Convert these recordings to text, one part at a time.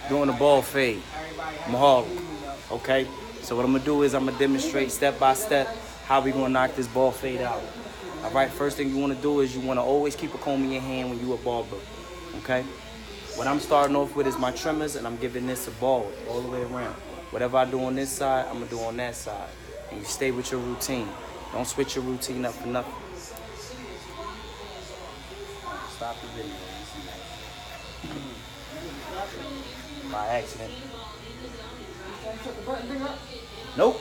doing a ball fade. Mahalo. Okay? So what I'm gonna do is I'm gonna demonstrate step by step how we gonna knock this ball fade out. All right, first thing you wanna do is you wanna always keep a comb in your hand when you a barber. Okay? What I'm starting off with is my trimmers, and I'm giving this a ball all the way around. Whatever I do on this side, I'm gonna do on that side. And you stay with your routine. Don't switch your routine up for nothing. Stop the video. By accident. Nope.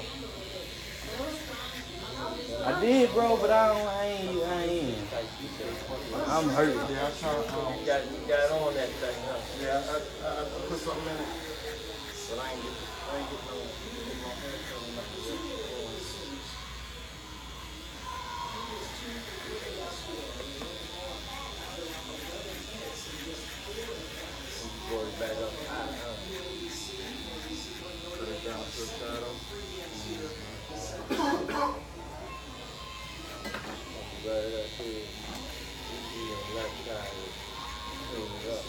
I did, bro, but I ain't. I'm hurt. Yeah, I tried. You got on that thing, huh? Yeah, I put something in it, but I ain't get no hair color, nothing. Boy, back up high, huh? Put it down to the shadow. Right up here. You see on the left side, clean it up.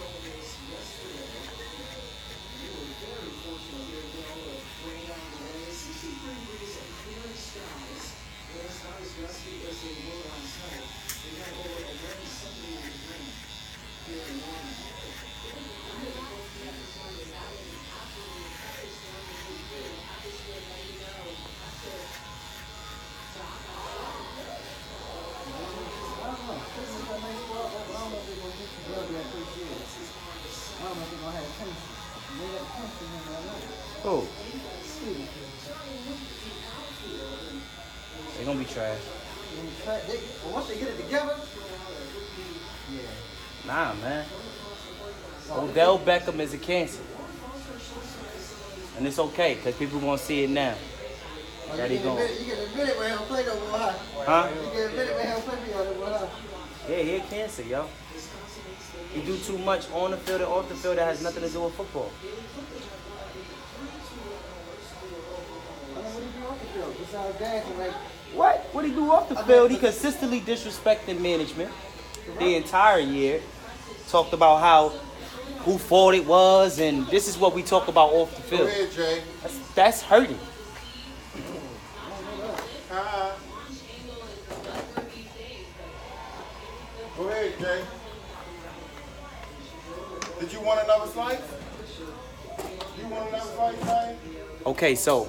Oh. They gonna be trash. Once they get it together, Nah, man. Odell Beckham is a cancer. And it's okay, because people gonna see it now. That he going. you get a minute when he'll play no more, huh? Huh? You get a minute when he'll play no more, huh? Yeah, he a cancer, yo. He do too much on the field and off the field that has nothing to do with football. What do you do off the field? Besides dancing, like, What? What he do off the field? He consistently disrespected management the entire year. Talked about how who fault it was, and this is what we talk about off the Go field. ahead, Jay. That's hurting. Go ahead, Jay. Did you want another slice? You want another slice, Jay? Okay, so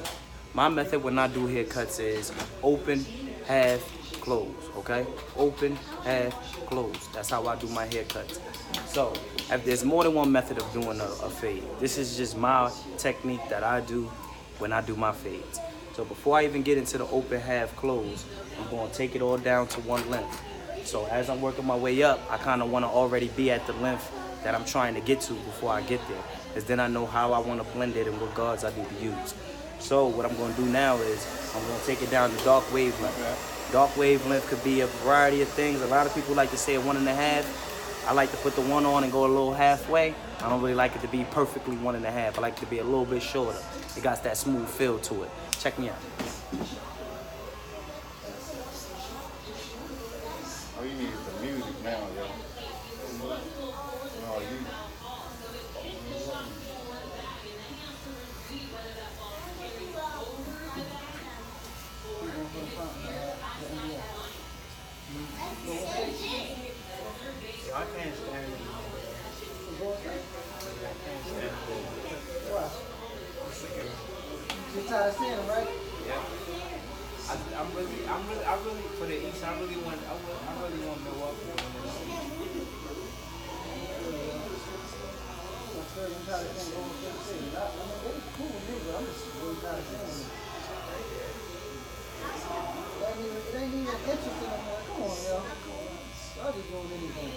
my method when I do haircuts is open, half, close. Okay, open, half, close. That's how I do my haircuts. So if there's more than one method of doing a fade, this is just my technique that I do when I do my fades. So before I even get into the open, half, close, I'm gonna take it all down to one length. So as I'm working my way up, I kind of want to already be at the length that I'm trying to get to before I get there. Because then I know how I want to blend it and what guards I need to use. So what I'm going to do now is I'm going to take it down to dark wavelength. Dark wavelength could be a variety of things. A lot of people like to say 1.5. I like to put the 1 on and go a little halfway. I don't really like it to be perfectly 1.5. I like it to be a little bit shorter. It got that smooth feel to it. Check me out. Oh, you need the music now, yo. No, you. I can't stand it. you're tired of seeing them, right? Yeah. I really for the East. I really want Milwaukee. I'm tired of seeing them going to the city. I mean, they cool with me, but I'm just really tired of seeing them. It ain't even interesting. I'm like, come on, yo. Y'all just doing anything.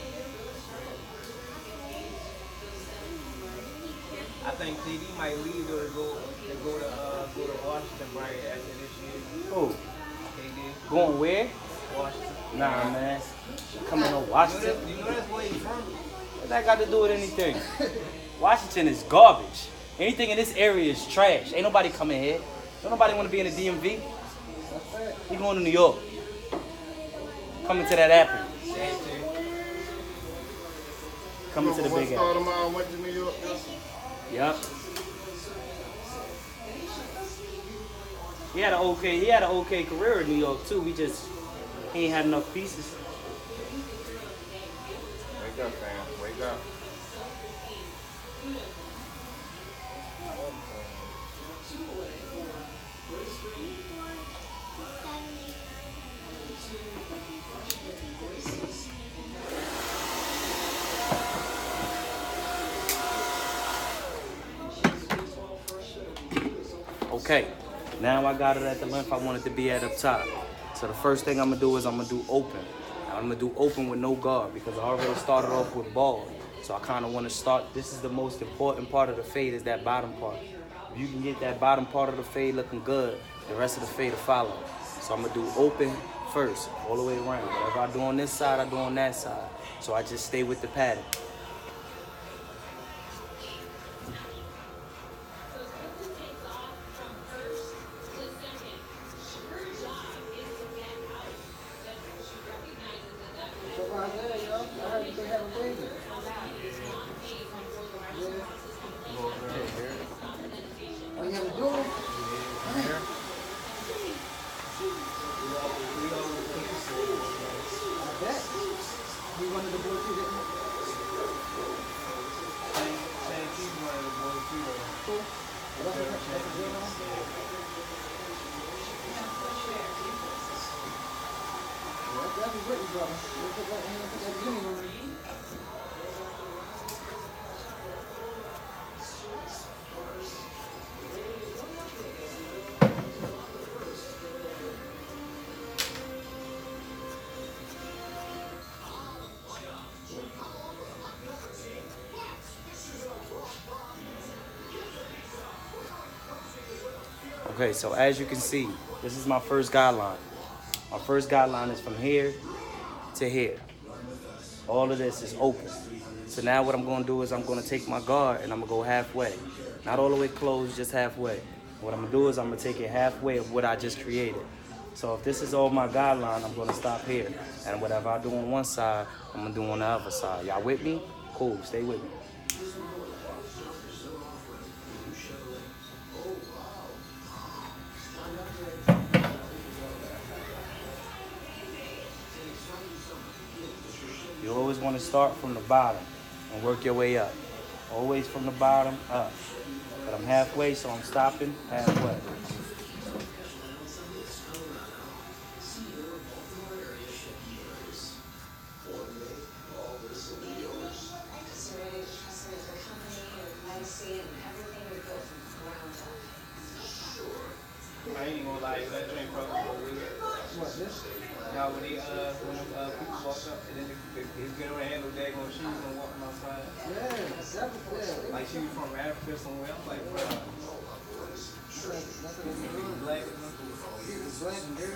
I think TD might leave or go to Washington right after this year. Oh, KD. going where? Washington. Nah, man. Coming to Washington. You know that's where he's from. What that got to do with anything? Washington is garbage. Anything in this area is trash. Ain't nobody coming here. Don't nobody want to be in the DMV. He going to New York. Coming to that apple. Coming to the big What apple. tomorrow went to New York? Yep. He had an okay career in New York too. He ain't had enough pieces. Wake up, fam. Wake up. Okay, now I got it at the length I wanted to be at up top. So the first thing I'm gonna do is I'm gonna do open. I'm gonna do open with no guard because I already started off with ball. So I kind of want to start. This is the most important part of the fade, is that bottom part. If you can get that bottom part of the fade looking good, the rest of the fade will follow. So I'm gonna do open first, all the way around. Whatever I do on this side, I do on that side. So I just stay with the pattern. So right there, yo, I heard they have a baby. Yeah. Oh, you have a duel? I bet. He wanted to do it too, didn't he? Cool. Well, that's a good one. Yeah, that'd be great, brother. We'll put that Jimmy on it. Okay, so as you can see, this is my first guideline. My first guideline is from here to here. All of this is open. So now what I'm gonna do is I'm gonna take my guard and I'm gonna go halfway. Not all the way closed, just halfway. What I'm gonna do is I'm gonna take it halfway of what I just created. So if this is all my guideline, I'm gonna stop here. And whatever I do on one side, I'm gonna do on the other side. Y'all with me? Cool, stay with me. You always want to start from the bottom and work your way up. Always from the bottom up. But I'm halfway, so I'm stopping halfway. I ain't gonna lie, that drink probably go with it. What, this? Now when people walk up and then he's getting on handle daggone shoes and walking outside. Yeah, definitely. Like she was from Africa somewhere. I'm like, bro. Nothing is good. Black. He's black and dirty.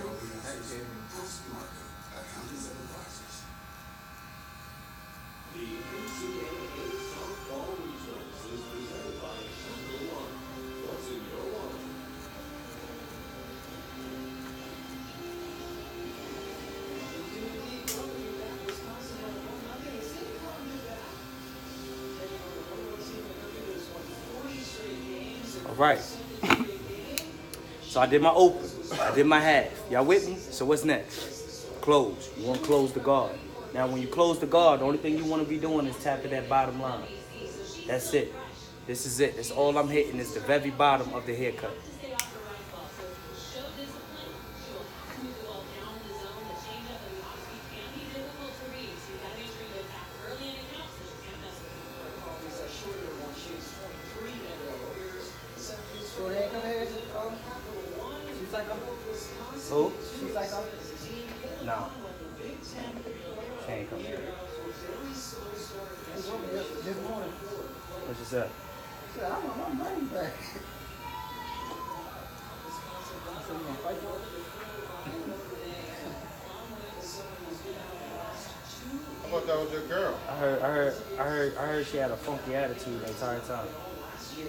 All right. So I did my open. I did my half. Y'all with me? So what's next? Close. You want to close the guard. Now when you close the guard, the only thing you want to be doing is tapping that bottom line. That's it. This is it. That's all I'm hitting is the very bottom of the haircut. So they ain't come here, she's psycho? Who? She's psycho? No. She ain't coming here. She told me this morning. What you said? She said, I want my money back. I said, you gonna fight for it? I thought that was your girl. I heard she had a funky attitude the entire time. Yeah.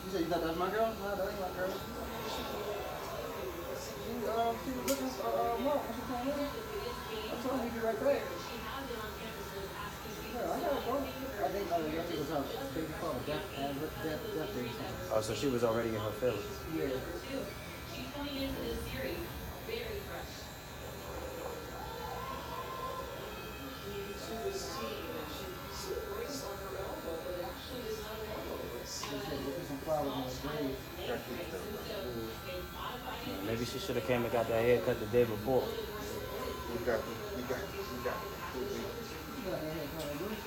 You said you thought that was my girl? No, that ain't my girl. She was looking for Mark when she came in. I told her he'd be right back. Yeah, I got it, bro. I think it was her. Baby phone. Definitely. Oh, so she was already in her feelings. Yeah. Some problems in the grave. Maybe she should have came and got that haircut the day before. We got. You got that hair coming, dude.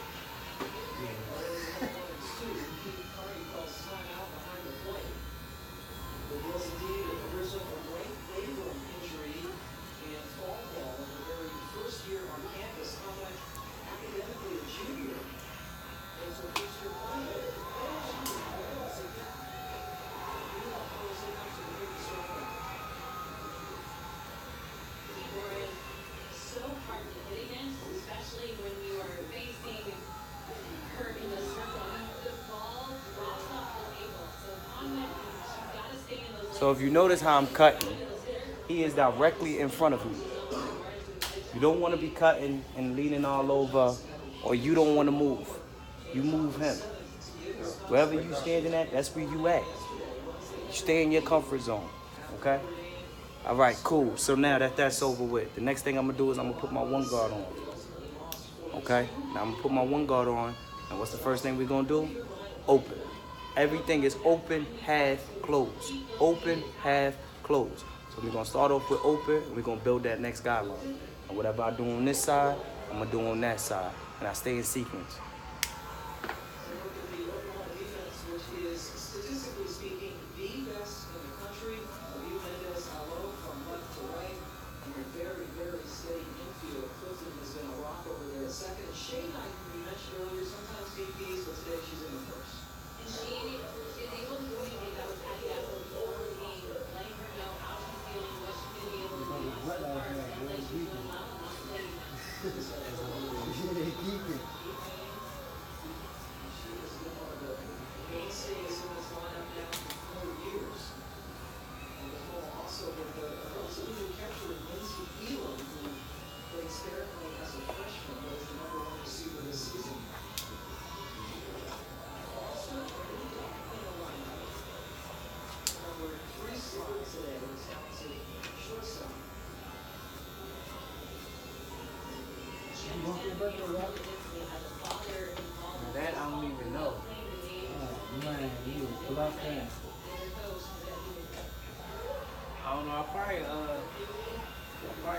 So if you notice how I'm cutting, he is directly in front of me. You don't want to be cutting and leaning all over, or you don't want to move. You move him. Wherever you standing at, that's where you at. You stay in your comfort zone, okay? All right, cool. So now that that's over with, the next thing I'm gonna do is I'm gonna put my one guard on, okay? Now I'm gonna put my one guard on, and what's the first thing we're gonna do? Open. Everything is open, half, closed. Open, half, closed. So we're gonna start off with open, and we're gonna build that next guideline. And whatever I do on this side, I'm gonna do on that side, and I stay in sequence. That I don't even know. Man, you bluff him. I don't know. I'll probably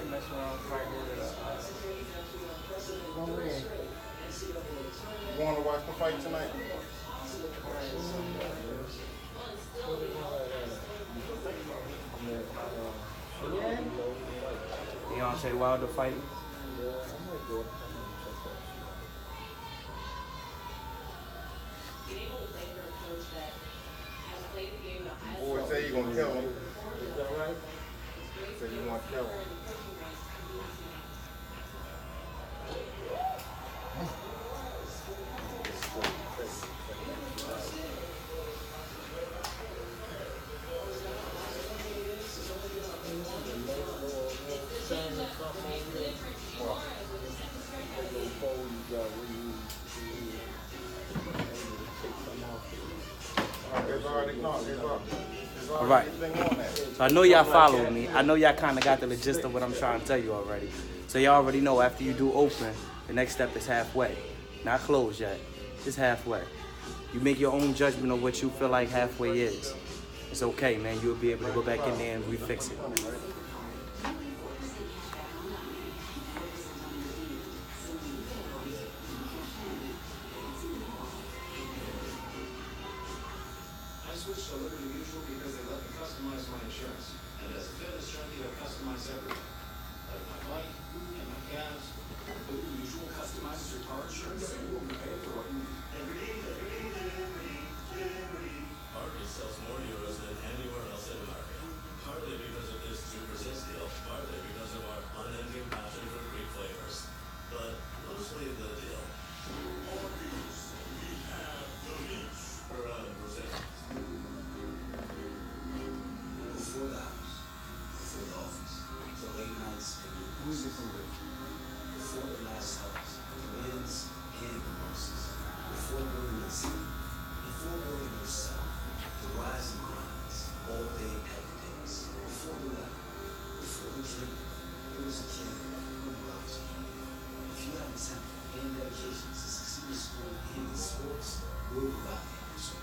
mess around, probably go to Go ahead. You want to watch the fight tonight? Yeah? Deontay Wilder fighting. Boy, say you gonna kill him. Say you want to kill him. All right. So I know y'all following me. I know y'all kind of got the gist of what I'm trying to tell you already. So y'all already know after you do open, the next step is halfway. Not closed yet, just halfway. You make your own judgment of what you feel like halfway is. It's okay, man. You'll be able to go back in there and refix it. Switched to Liberty Mutual because they let me customize my insurance. And as a fitness junkie, I customize everything. Like my bike and my gas. Liberty Mutual customizes your car insurance so you will be paid for what you need. Harvey sells more euros than anywhere else in America. Partly because of this 2% deal, partly because of our unending passion for Greek flavors. But mostly the deal. Harvey's, we have the meat. Around Brazil. Before the house, before the office, the late nights and your before the last house, the wins and the losses. would not be so.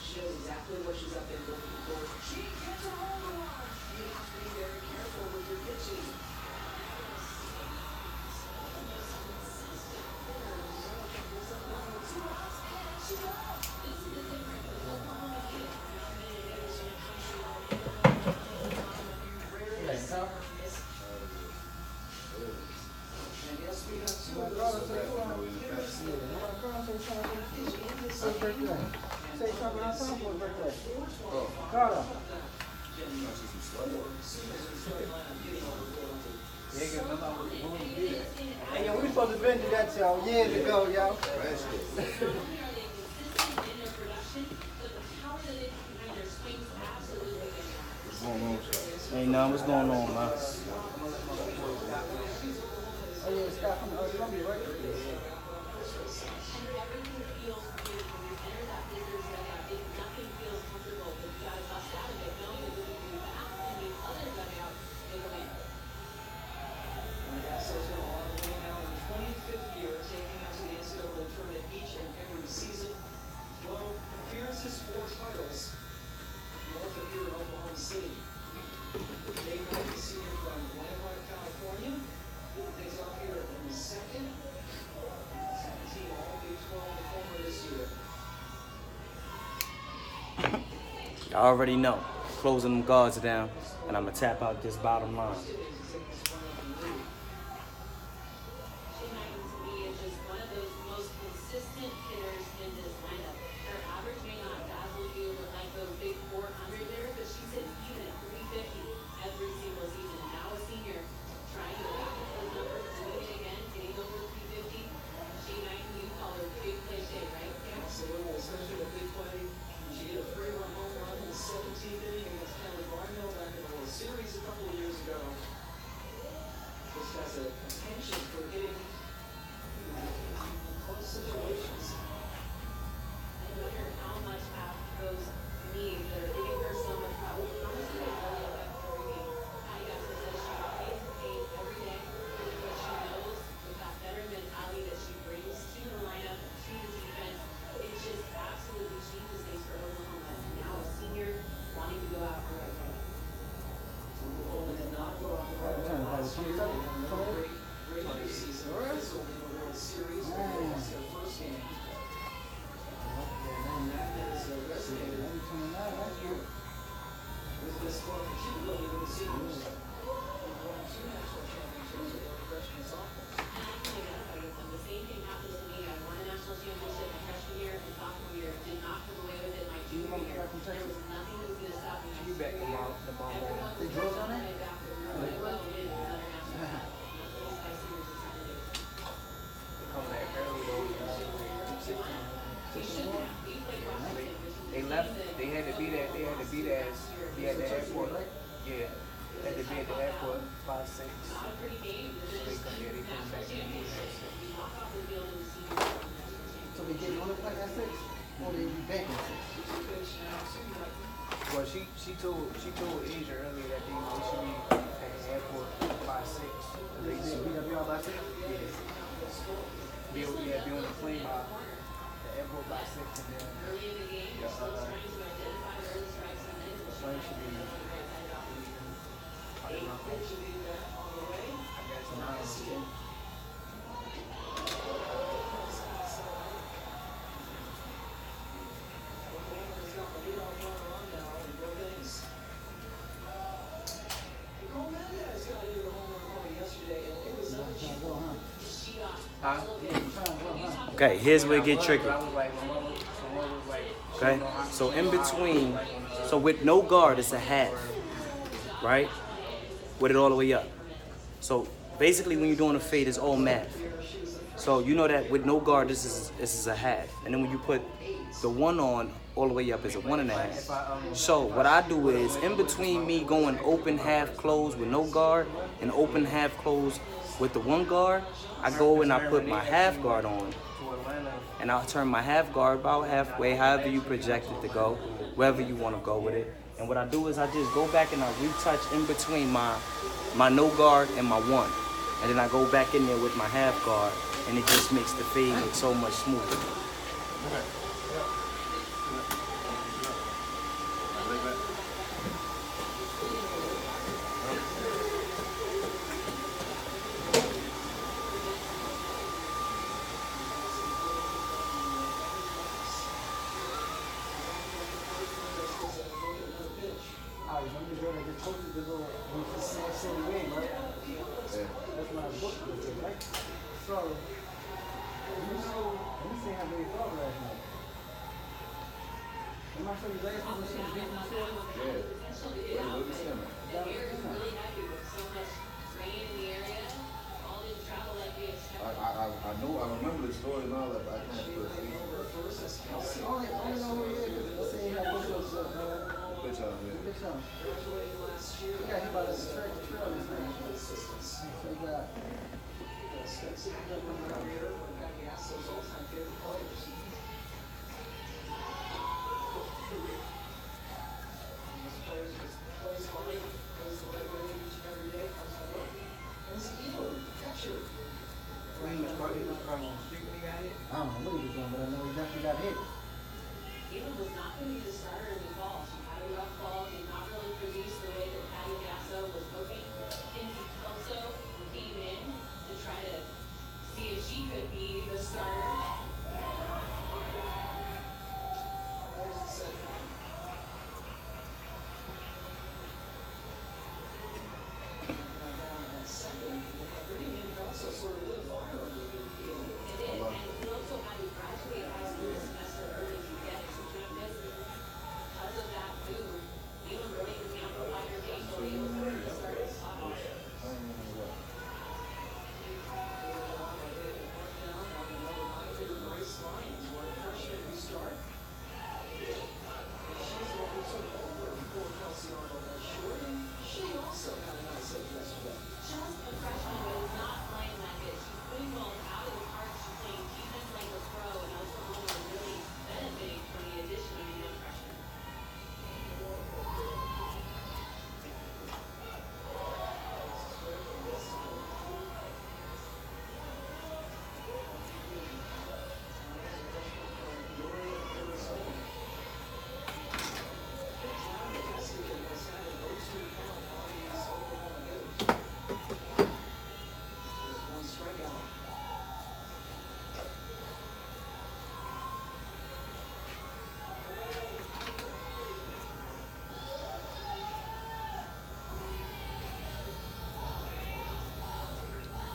She knows exactly what she's up there looking for. She gets a hold of one. You have to be very careful with your pitching. Say something on top of his birthday. Carter. Hey, yo, we supposed to been to that, y'all, years ago, y'all. Ain't nothing. What's going on, man? Oh, yeah, Scott from Columbia, right? I already know. Closing them guards down, and I'm gonna tap out this bottom line. They left. They had to be there. They had to be there. Be at the airport. Yeah, they had to be at the airport 5, 6. They come here. They come back. So they get on the plane at 6? Or they be back at 6? Well, she told Asia earlier that they should be at the airport 5, 6. We gotta be all by 6? Yeah. Be on the plane by the airport by 6, and then the plane should be probably around, I guess 9 or 10. Okay, here's where it get tricky. Okay, so in between, so with no guard, it's a half, right? With it all the way up. So basically, when you're doing a fade, it's all math. So you know that with no guard, this is a half, and then when you put the one on all the way up, is a 1.5. So what I do is, in between me going open half close with no guard and open half close with the one guard, I go and I put my half guard on, and I'll turn my half guard about halfway, however you project it to go, wherever you want to go with it. And what I do is I just go back and I retouch in between my no guard and my one. and then I go back in there with my half guard, and it just makes the fade look so much smoother. Okay. Yeah. Lay back. Alright, I'm just gonna just posted the little City Wing, right? Yeah. That's my book with it, right? So, let me see how they felt last night. Am I sure you last night was some big before? Yeah. What you saying? That was good. I know, I remember the story and all that, but I can't put a Only know who he is because I say he had one of those, picture of it. bitch on. He got hit by the trail this night. So he got. I don't know what he was doing, but I know he definitely got hit. Even was not going to be the starter in the fall. She had a rough fall, did not really produce the way that Patty Gasso was hoping. Kinsey also came in to try to see if she could be the starter.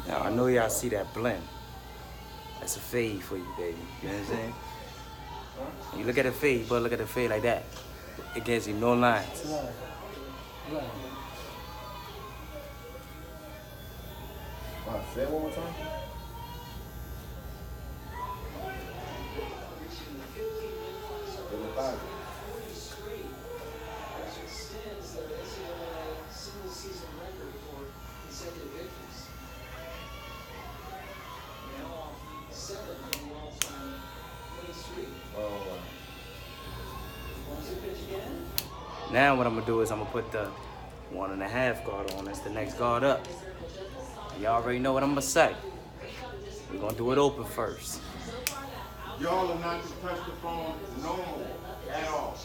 Now, I know y'all see that blend. That's a fade for you, baby. You know what I'm saying? When you look at the fade, but look at the fade like that. It gives you no lines. Right. Right. Wow, say it one more time. Now what I'm gonna do is I'm gonna put the 1.5 guard on. That's the next guard up. Y'all already know what I'm gonna say. We're gonna do it open first. Y'all are not to touch the phone no more at all.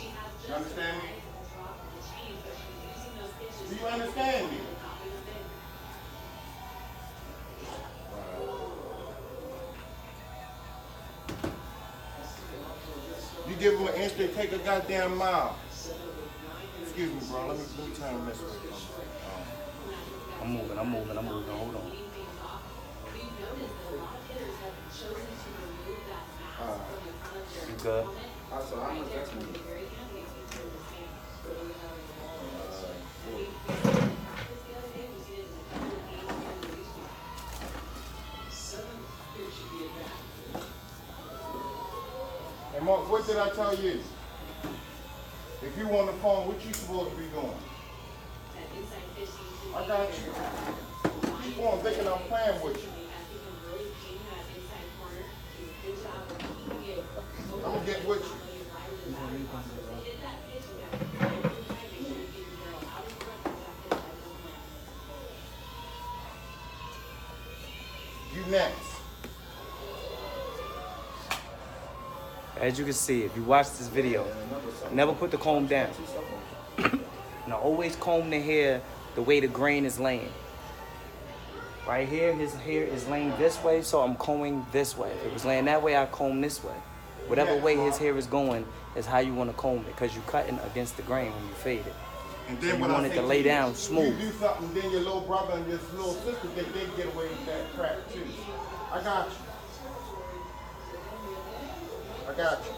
You understand me? Do you understand me? You give them an inch, they take a goddamn mile. Excuse me, bro. Let me turn this way. I'm moving. Hold on. You good? So how much that's me? Hey Mark, what did I tell you? If you on the phone, what you supposed to be doing? I got you. Keep on thinking I'm playing with you. I'm gonna get with you. You next. As you can see, if you watch this video, never put the comb down. Now always comb the hair the way the grain is laying. Right here, his hair is laying this way, so I'm combing this way. If it was laying that way, I comb this way. Whatever way his hair is going is how you want to comb it, because you're cutting against the grain when you fade it. And So then you when want I it say to lay you, down smooth. You do something, then your little brother and your little sister, they get away with that crap too. I got you. I got you.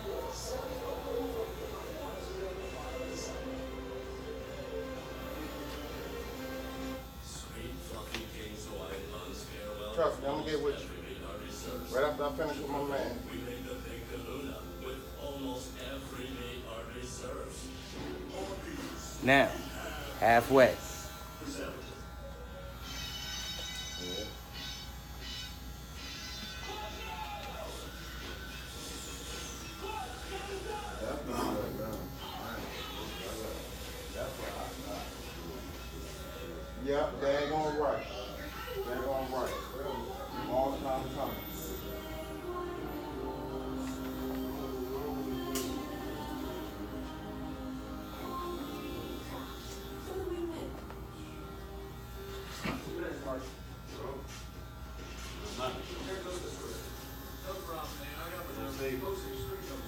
Sweet fluffy kings Hawaiian buns, farewell. Trust me, I'm gonna get with you. Right after I finish with my man. We make the pink kahuna with almost every meat artery serves. Now, halfway. Yep, daggone right. Daggone right. Long time coming.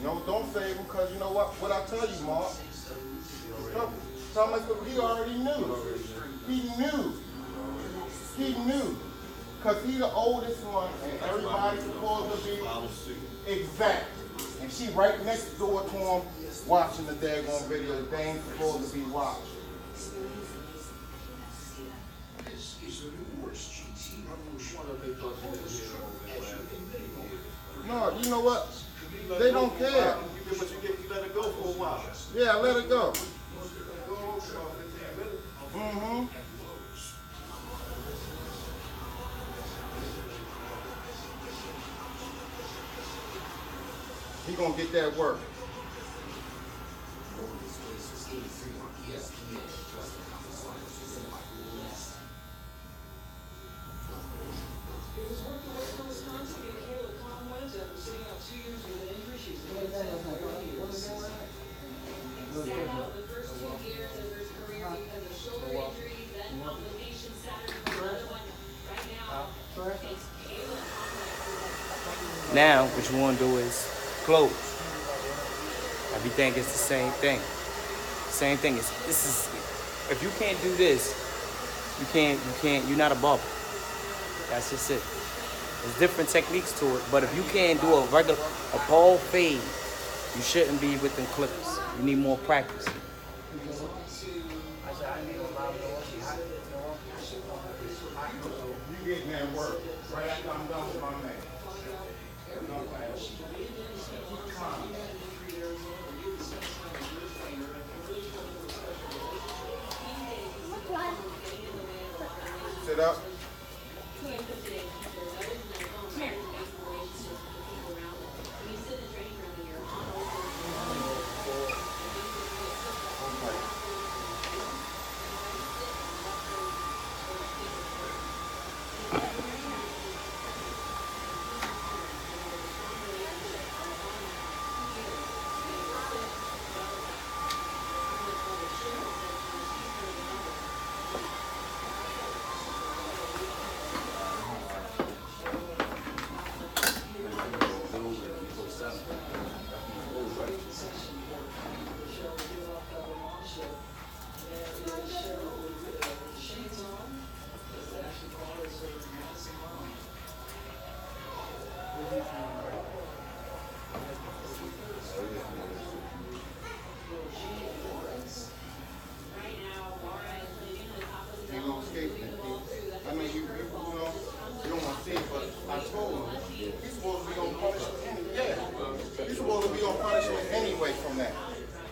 No, don't save him, because you know what I tell you, Mark. Tell him he already knew. He knew. Because he the oldest one, and everybody's supposed to be exact. And she right next door to him watching the daggone video. They ain't supposed to be watching. No, you know what? They don't care. But you let it go for a while. Yeah, let it go. Mm-hmm. He gonna get that work. Now, the first 2 years of his career because of shoulder injuries, then complications, Saturn, another one. Right now, it's Caleb Conway. Now, what you want to do is close. Everything is the same thing. Same thing. If you can't do this, you're not a barber. That's just it. There's different techniques to it, but if you can't do a ball fade, you shouldn't be with them clippers. You need more practice. You getting that work right after I'm done with my man. Sit up.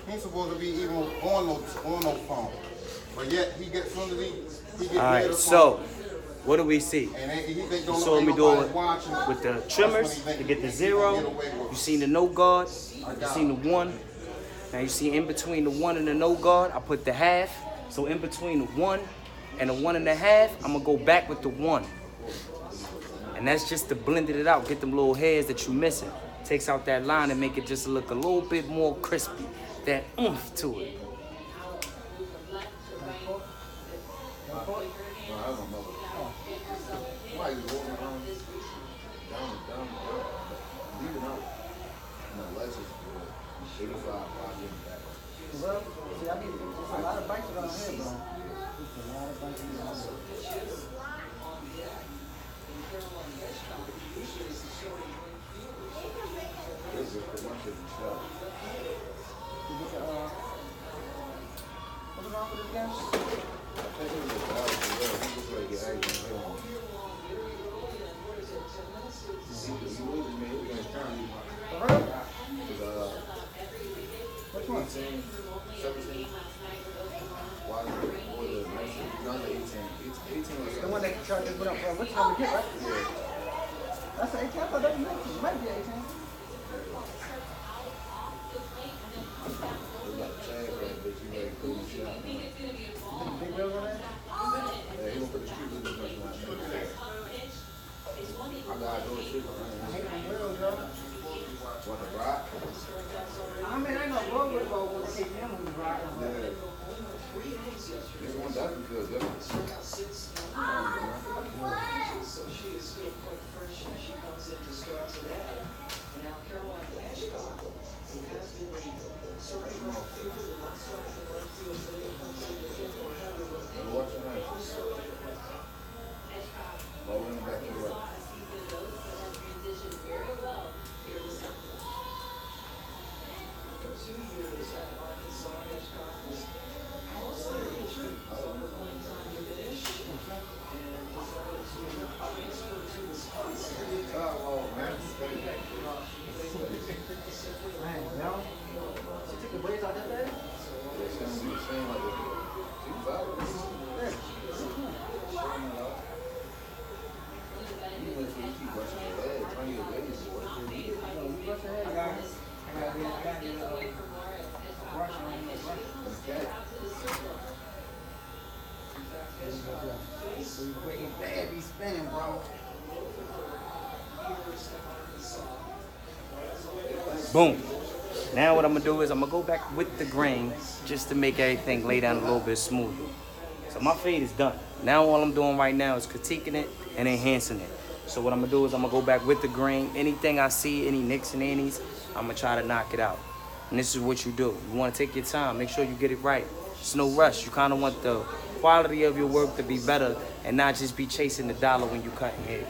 He's supposed to be even on no phone. But yet he gets under the Alright, so what do we see? You saw me do it with the trimmers to get the 0. You seen the no guard. You seen the 1. Now you see in between the 1 and the no guard, I put the half. So in between the 1 and the 1.5, I'm gonna go back with the 1. And And that's just to blend it out, get them little hairs that you missing. Takes out that line and make it just look a little bit more crispy. That oomph to it. Well, see, I need a lot of bites around here, bro. It's a lot of bites around here. What's wrong with this guy? For real? Which one? 17. Why is it none of 18 The one that tried to put up for which one we get, right? Yeah. That's an 18. I thought that was 19. It might be 18. It's like Chad, but you like put in the shot. Big wheels on that? Yeah, he gonna put the street in the first line. I gotta go to sleep. I hate them wheels, bro. Want the rock? I mean, I know road with road will take them when you ride. Yeah. This one doesn't feel different. So she is still quite fresh as she comes in to start today. And now Caroline Ashcroft, who has been starting off for the last start of the left field today, comes in to get for Heather with What's your name? Lower in the back to the right. Man, now, she took the braids out that day? Be spinning, bro. Boom. Now what I'm gonna do is I'm gonna go back with the grain just to make everything lay down a little bit smoother. So my fade is done. Now all I'm doing right now is critiquing it and enhancing it. So what I'm gonna do is I'm gonna go back with the grain. Anything I see, any nicks and annies, I'm gonna try to knock it out. And this is what you do. You wanna take your time, make sure you get it right. It's no rush. You kinda want the quality of your work to be better and not just be chasing the dollar when you cutting hair.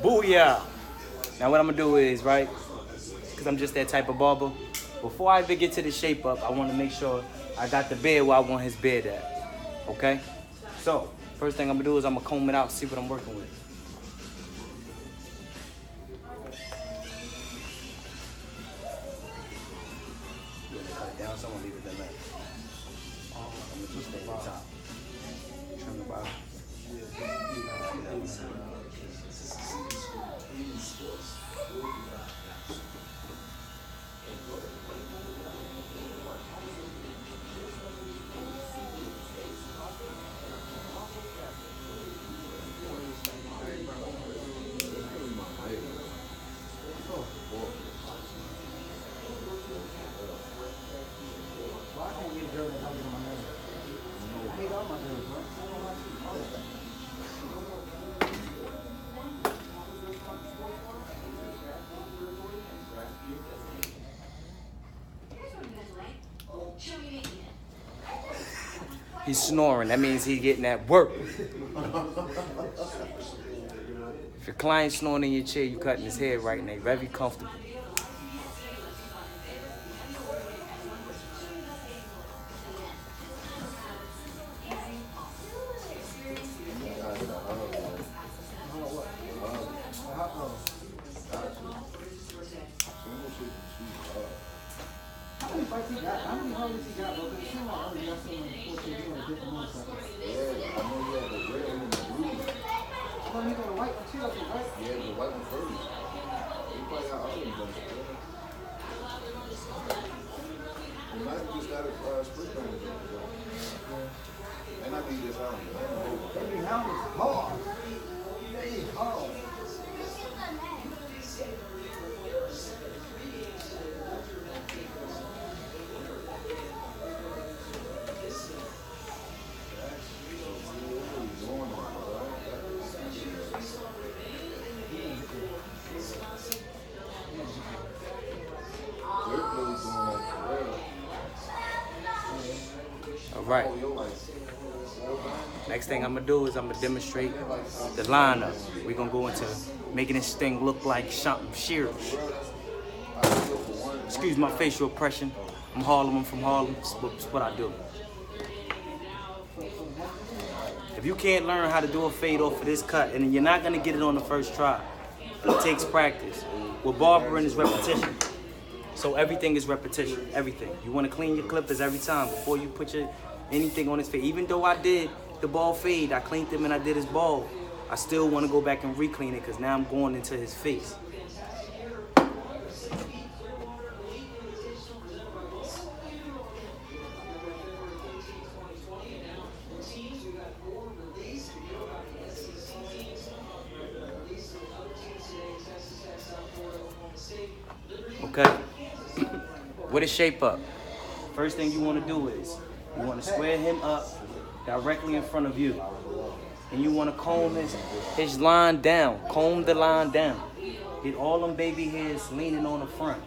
Booyah! Now what I'm gonna do is, right, because I'm just that type of barber, before I even get to the shape up, I want to make sure I got the beard where I want his beard at, okay? So, first thing I'm gonna do is I'm gonna comb it out, see what I'm working with. You wanna cut it down, so I'm gonna leave it that way. I'm gonna just stay at the top. Trim the bottom. He's snoring. That means he's getting at work. If your client's snoring in your chair, you cutting his hair right, and they very comfortable. How many fights he got? How many hurdles he got, bro? Because it seemed like earlier y'all seen him before they doing a different motorcycle. Yeah, I know he had the red one and the blue. I thought he got a white one too, I think, right? Yeah, the white one first. He probably got other ones. He might have just got a split on it. And I need this helmet. Baby helmet's hard. They hard. All right. Next thing I'm gonna do is I'm gonna demonstrate the lineup. We're gonna go into making this thing look like something serious. Excuse my facial expression. I'm Harlem. I'm from Harlem. It's what I do. If you can't learn how to do a fade off of this cut, and you're not gonna get it on the first try, it takes practice. With barbering is repetition. So everything is repetition, everything. You wanna clean your clippers every time before you put anything on his fade. Even though I did the ball fade, I cleaned him and I did his ball, I still wanna go back and re-clean it because now I'm going into his face. Okay, with his shape up, first thing you want to do is you want to square him up directly in front of you, and you want to comb his line down, comb the line down, get all them baby hairs leaning on the front.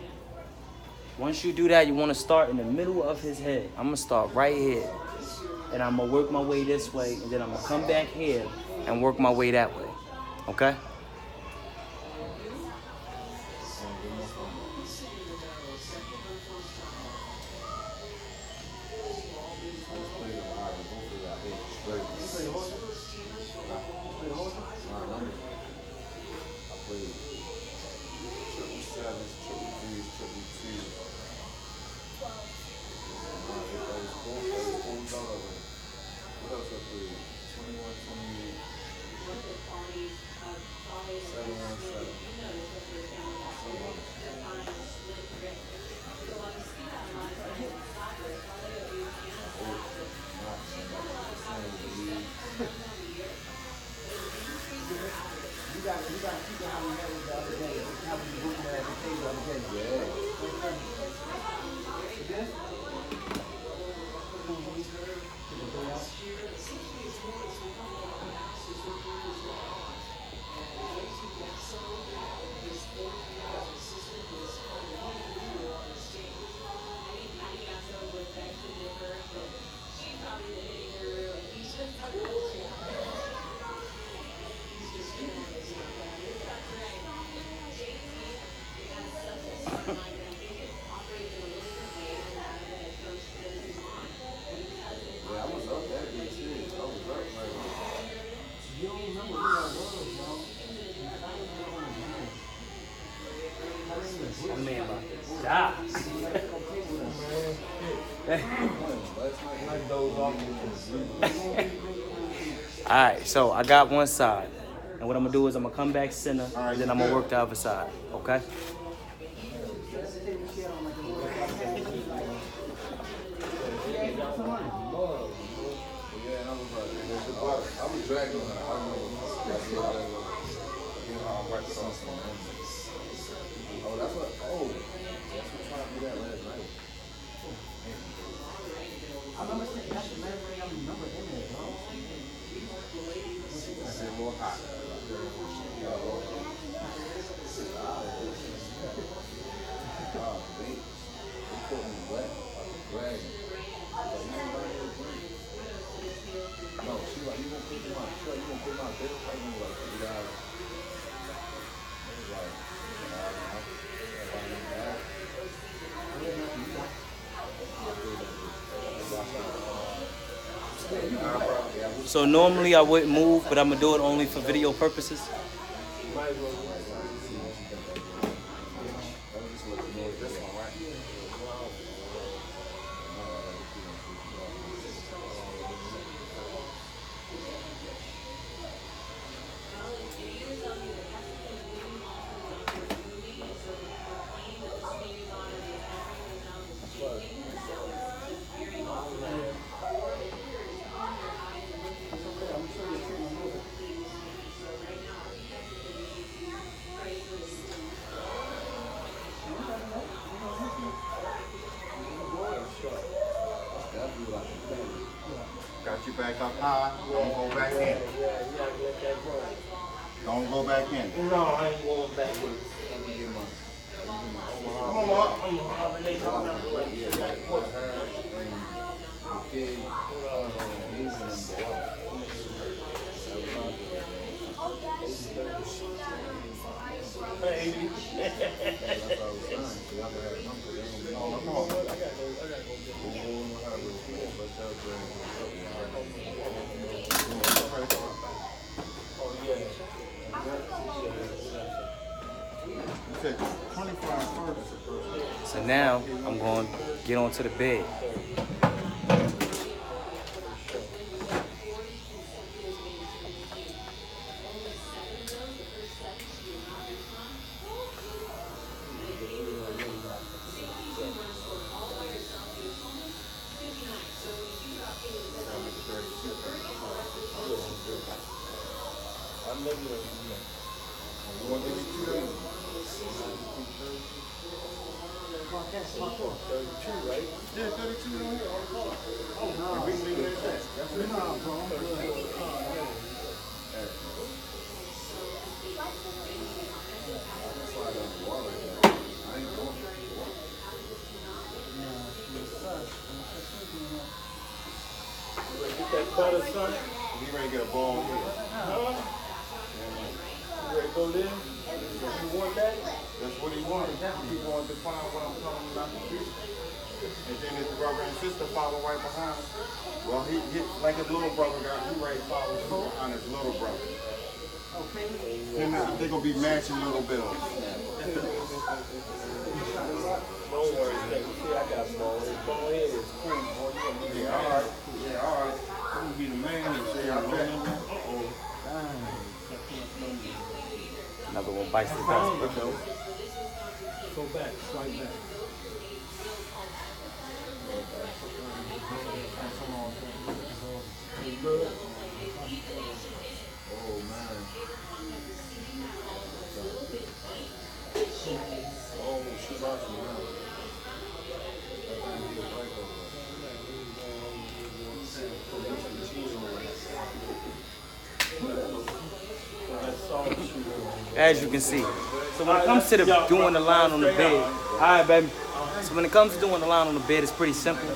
Once you do that, you want to start in the middle of his head. I'm gonna start right here, and I'm gonna work my way this way, and then I'm gonna come back here and work my way that way. Okay. Alright, so I got one side. And what I'm gonna do is I'm gonna come back center, and then I'm gonna work the other side. Okay? I was dragging her. Oh, that's what trying to do that last night. I remember saying that's the last thing I remember in there, bro. I said more hot. They put me wet. I was dragging. you gonna put in my truck? You gonna put my bill? I mean, like, $3. So normally I wouldn't move, but I'm gonna do it only for video purposes. Got you back up high. Don't go back in. Don't go back in. No, I ain't going backwards. Come on, Mark. You said 25 first. So now I'm going to get onto the bed. Yeah, 32 on here on the car. Oh, no. We can leave it at that. That's it. No, bro. Get that butter, son. You ready to get a ball here? Huh? You ready to go there? You want that? That's what he wanted. He wanted to find what I'm talking about the street. And then his brother and sister follow right behind him. Well, he like his little brother got, he right follows behind his little brother. Okay. Him and they gonna be matching little bills. Don't worry, man. See, I got ball. His ball head is cool, boy. You gonna be Yeah, all right. Yeah, all right. I'm gonna be the man and say, I bet. Another one bites the dust. Go back, slide back. Oh, man. Oh, she's awesome, man. As you can see. So when it comes to doing the line on the bed, all right, baby. So when it comes to doing the line on the bed, it's pretty simple.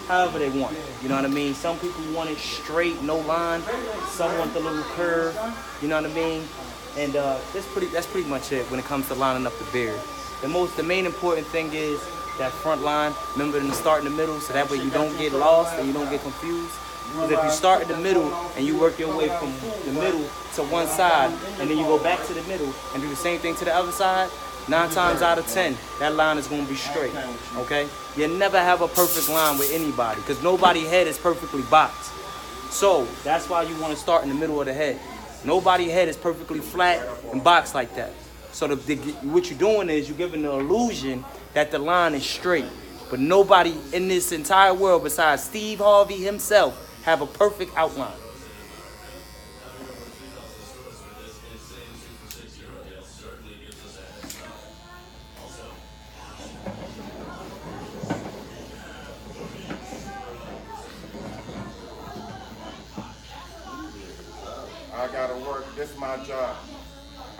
However they want it. You know what I mean? Some people want it straight, no line. Some want the little curve. You know what I mean? And that's pretty much it when it comes to lining up the beard. The main important thing is that front line. Remember to start in the middle, so that way you don't get lost and you don't get confused. Because if you start in the middle and you work your way from the middle to one side, and then you go back to the middle and do the same thing to the other side, 9 times out of 10, that line is going to be straight, okay? You never have a perfect line with anybody because nobody's head is perfectly boxed. So that's why you want to start in the middle of the head. Nobody's head is perfectly flat and boxed like that. So what you're doing is you're giving the illusion that the line is straight. But nobody in this entire world besides Steve Harvey himself have a perfect outline. I gotta work. This is my job.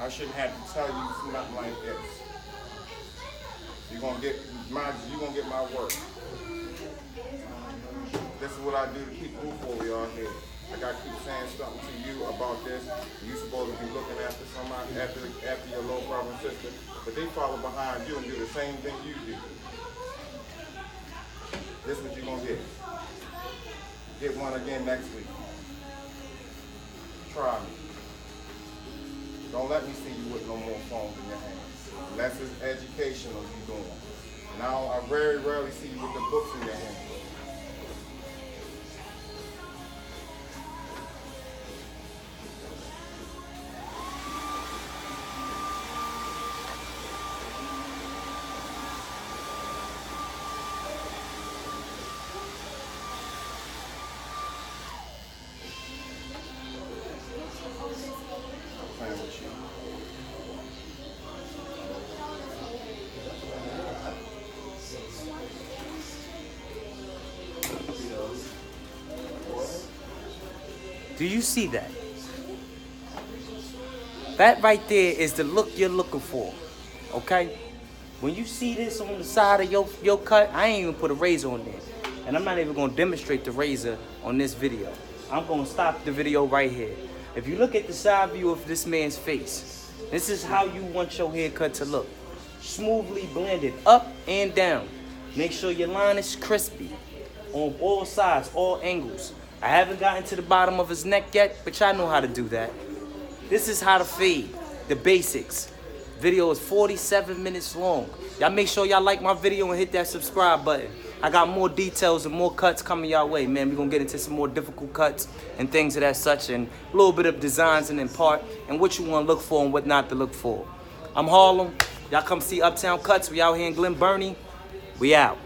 I shouldn't have to tell you nothing like this. You're gonna get my work. This is what I do to keep roof over y'all head. I gotta keep saying about this. You supposed to be looking after somebody, after your little brother and sister, but they follow behind you and do the same thing you do. This is what you're gonna get. Get one again next week. Try me. Don't let me see you with no more phones in your hands. Unless it's educational you doing. Now I very rarely see you with the books in your hands. Playing with you. Do you see that? That right there is the look you're looking for, okay? When you see this on the side of your cut, I ain't even put a razor on there. And I'm not even gonna demonstrate the razor on this video. I'm gonna stop the video right here. If you look at the side view of this man's face, this is how you want your haircut to look. Smoothly blended up and down. Make sure your line is crispy on all sides, all angles. I haven't gotten to the bottom of his neck yet, but y'all know how to do that. This is how to fade, the basics. Video is 47 minutes long. Y'all make sure y'all like my video and hit that subscribe button. I got more details and more cuts coming y'all way, man. We're gonna get into some more difficult cuts and things of that such, and a little bit of designs and in part, and what you wanna look for and what not to look for. I'm Harlem. Y'all come see Uptown Cuts. We out here in Glen Burnie. We out.